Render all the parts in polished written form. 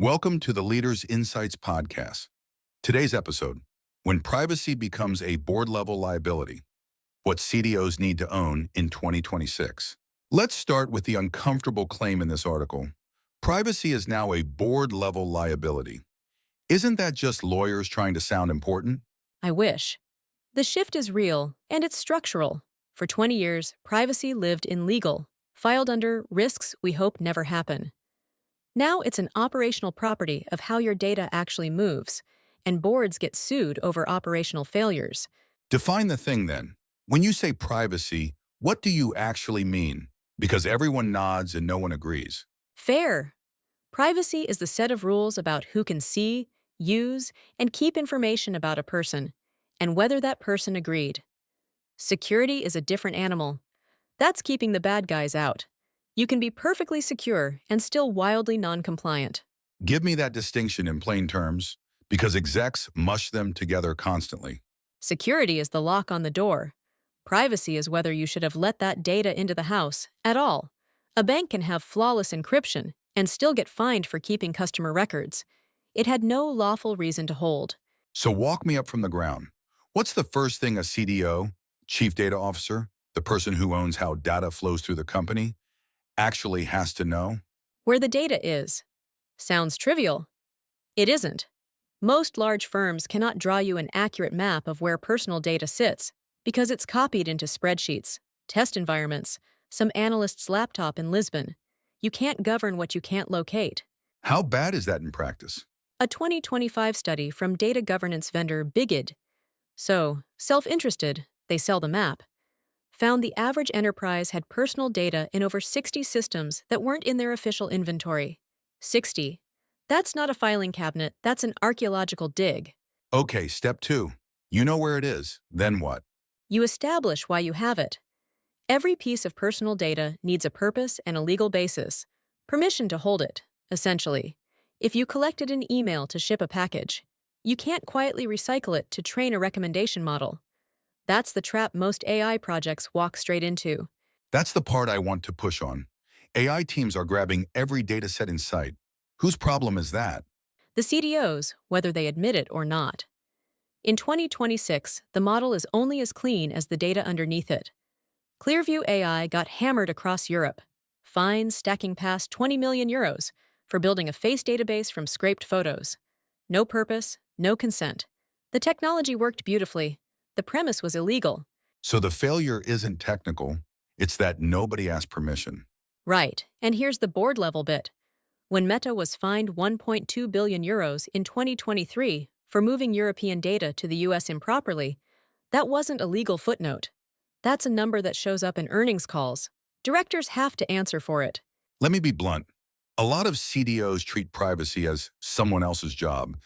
Welcome to the Leaders Insights podcast. Today's episode, when privacy becomes a board-level liability, what CDOs need to own in 2026. Let's start with the uncomfortable claim in this article. Privacy is now a board-level liability. Isn't that just lawyers trying to sound important? I wish. The shift is real, and it's structural. For 20 years, privacy lived in legal, filed under risks we hope never happen. Now it's an operational property of how your data actually moves, and boards get sued over operational failures. Define the thing then. When you say privacy, what do you actually mean? Because everyone nods and no one agrees. Fair. Privacy is the set of rules about who can see, use, and keep information about a person, and whether that person agreed. Security is a different animal. That's keeping the bad guys out. You can be perfectly secure and still wildly non-compliant. Give me that distinction in plain terms, because execs mush them together constantly. Security is the lock on the door. Privacy is whether you should have let that data into the house at all. A bank can have flawless encryption and still get fined for keeping customer records. It had no lawful reason to hold. So walk me up from the ground. What's the first thing a CDO, Chief Data Officer, the person who owns how data flows through the company, actually has to know? Where the data is. Sounds trivial. It isn't. Most large firms cannot draw you an accurate map of where personal data sits because it's copied into spreadsheets, test environments, some analyst's laptop in Lisbon. You can't govern what you can't locate. How bad is that in practice? A 2025 study from data governance vendor Bigid, so self-interested, they sell the map, found the average enterprise had personal data in over 60 systems that weren't in their official inventory. 60. That's not a filing cabinet, that's an archaeological dig. Okay, step 2. You know where it is. Then what? You establish why you have it. Every piece of personal data needs a purpose and a legal basis. Permission to hold it, essentially. If you collected an email to ship a package, you can't quietly recycle it to train a recommendation model. That's the trap most AI projects walk straight into. That's the part I want to push on. AI teams are grabbing every data set in sight. Whose problem is that? The CDOs, whether they admit it or not. In 2026, the model is only as clean as the data underneath it. Clearview AI got hammered across Europe, fines stacking past 20 million euros for building a face database from scraped photos. No purpose, no consent. The technology worked beautifully. The premise was illegal. So the failure isn't technical, it's that nobody asked permission. Right, and here's the board-level bit. When Meta was fined 1.2 billion euros in 2023 for moving European data to the US improperly, that wasn't a legal footnote. That's a number that shows up in earnings calls. Directors have to answer for it. Let me be blunt. A lot of CDOs treat privacy as someone else's job.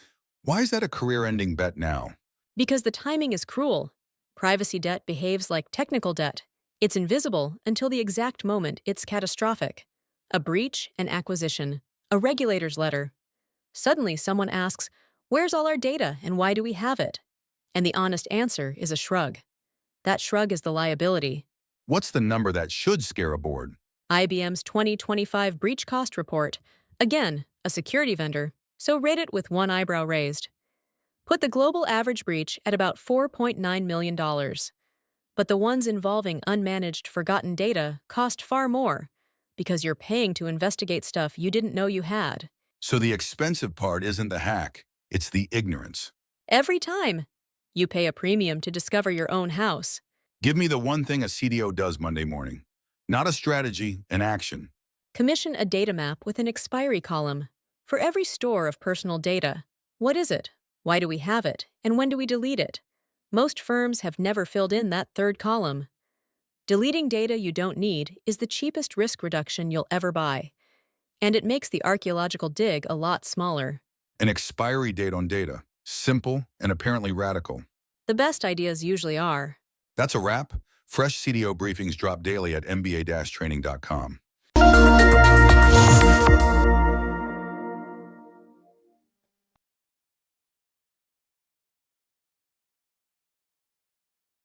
Why is that a career-ending bet now? Because the timing is cruel. Privacy debt behaves like technical debt. It's invisible until the exact moment it's catastrophic. A breach, an acquisition, a regulator's letter. Suddenly someone asks, "Where's all our data and why do we have it?" And the honest answer is a shrug. That shrug is the liability. What's the number that should scare a board? IBM's 2025 breach cost report. Again, a security vendor, so rate it with one eyebrow raised. Put the global average breach at about $4.9 million. But the ones involving unmanaged, forgotten data cost far more because you're paying to investigate stuff you didn't know you had. So the expensive part isn't the hack, it's the ignorance. Every time. You pay a premium to discover your own house. Give me the one thing a CDO does Monday morning. Not a strategy, an action. Commission a data map with an expiry column. For every store of personal data, what is it? Why do we have it? And when do we delete it? Most firms have never filled in that third column. Deleting data you don't need is the cheapest risk reduction you'll ever buy. And it makes the archaeological dig a lot smaller. An expiry date on data. Simple and apparently radical. The best ideas usually are. That's a wrap. Fresh CDO briefings drop daily at mba-training.com.